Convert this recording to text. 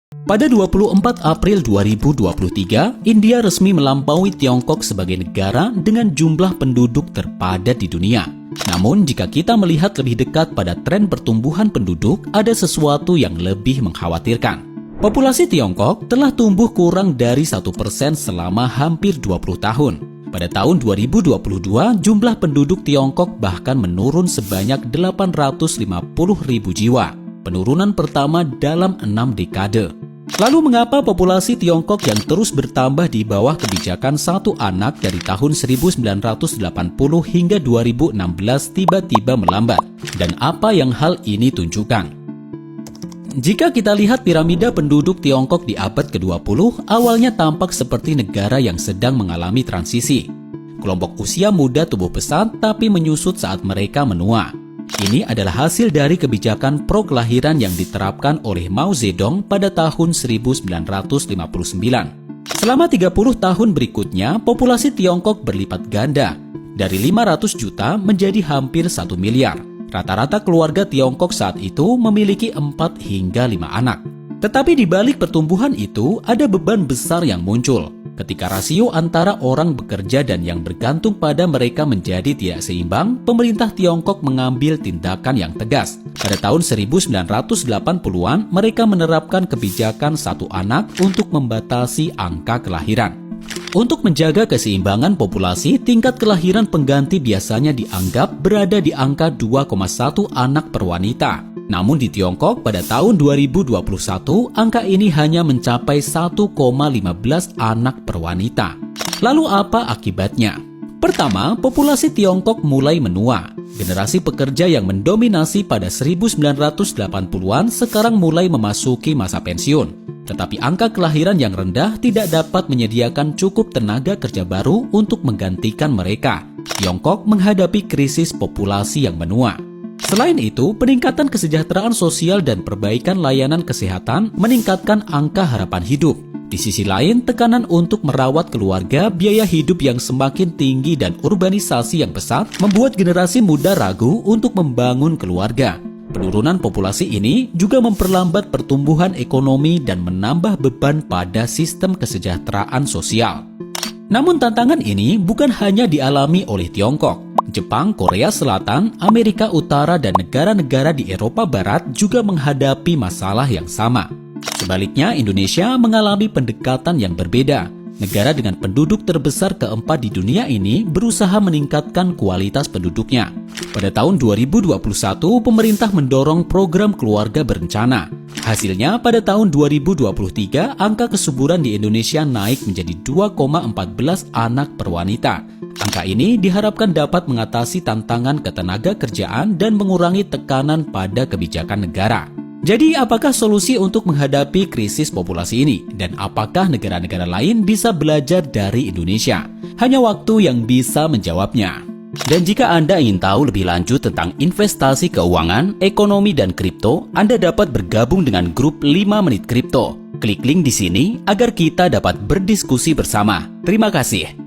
Pada 24 April 2023, India resmi melampaui Tiongkok sebagai negara dengan jumlah penduduk terpadat di dunia. Namun, jika kita melihat lebih dekat pada tren pertumbuhan penduduk, ada sesuatu yang lebih mengkhawatirkan. Populasi Tiongkok telah tumbuh kurang dari 1% selama hampir 20 tahun. Pada tahun 2022, jumlah penduduk Tiongkok bahkan menurun sebanyak 850.000 jiwa. Penurunan pertama dalam 6 dekade. Lalu mengapa populasi Tiongkok yang terus bertambah di bawah kebijakan satu anak dari tahun 1980 hingga 2016 tiba-tiba melambat? Dan apa yang hal ini tunjukkan? Jika kita lihat piramida penduduk Tiongkok di abad ke-20, awalnya tampak seperti negara yang sedang mengalami transisi. Kelompok usia muda tumbuh pesat tapi menyusut saat mereka menua. Ini adalah hasil dari kebijakan pro-kelahiran yang diterapkan oleh Mao Zedong pada tahun 1959. Selama 30 tahun berikutnya, populasi Tiongkok berlipat ganda, dari 500 juta menjadi hampir 1 miliar. Rata-rata keluarga Tiongkok saat itu memiliki 4 hingga 5 anak. Tetapi di balik pertumbuhan itu, ada beban besar yang muncul. Ketika rasio antara orang bekerja dan yang bergantung pada mereka menjadi tidak seimbang, pemerintah Tiongkok mengambil tindakan yang tegas. Pada tahun 1980-an, mereka menerapkan kebijakan satu anak untuk membatasi angka kelahiran. Untuk menjaga keseimbangan populasi, tingkat kelahiran pengganti biasanya dianggap berada di angka 2,1 anak per wanita. Namun di Tiongkok pada tahun 2021, angka ini hanya mencapai 1,15 anak per wanita. Lalu apa akibatnya? Pertama, populasi Tiongkok mulai menua. Generasi pekerja yang mendominasi pada 1980-an sekarang mulai memasuki masa pensiun. Tetapi angka kelahiran yang rendah tidak dapat menyediakan cukup tenaga kerja baru untuk menggantikan mereka. Tiongkok menghadapi krisis populasi yang menua. Selain itu, peningkatan kesejahteraan sosial dan perbaikan layanan kesehatan meningkatkan angka harapan hidup. Di sisi lain, tekanan untuk merawat keluarga, biaya hidup yang semakin tinggi dan urbanisasi yang pesat membuat generasi muda ragu untuk membangun keluarga. Penurunan populasi ini juga memperlambat pertumbuhan ekonomi dan menambah beban pada sistem kesejahteraan sosial. Namun tantangan ini bukan hanya dialami oleh Tiongkok. Jepang, Korea Selatan, Amerika Utara, dan negara-negara di Eropa Barat juga menghadapi masalah yang sama. Sebaliknya, Indonesia mengalami pendekatan yang berbeda. Negara dengan penduduk terbesar keempat di dunia ini berusaha meningkatkan kualitas penduduknya. Pada tahun 2021, pemerintah mendorong program keluarga berencana. Hasilnya, pada tahun 2023, angka kesuburan di Indonesia naik menjadi 2,14 anak per wanita. Angka ini diharapkan dapat mengatasi tantangan ketenaga kerjaan dan mengurangi tekanan pada kebijakan negara. Jadi, apakah solusi untuk menghadapi krisis populasi ini? Dan apakah negara-negara lain bisa belajar dari Indonesia? Hanya waktu yang bisa menjawabnya. Dan jika Anda ingin tahu lebih lanjut tentang investasi keuangan, ekonomi, dan kripto, Anda dapat bergabung dengan grup 5 Menit Kripto. Klik link di sini agar kita dapat berdiskusi bersama. Terima kasih.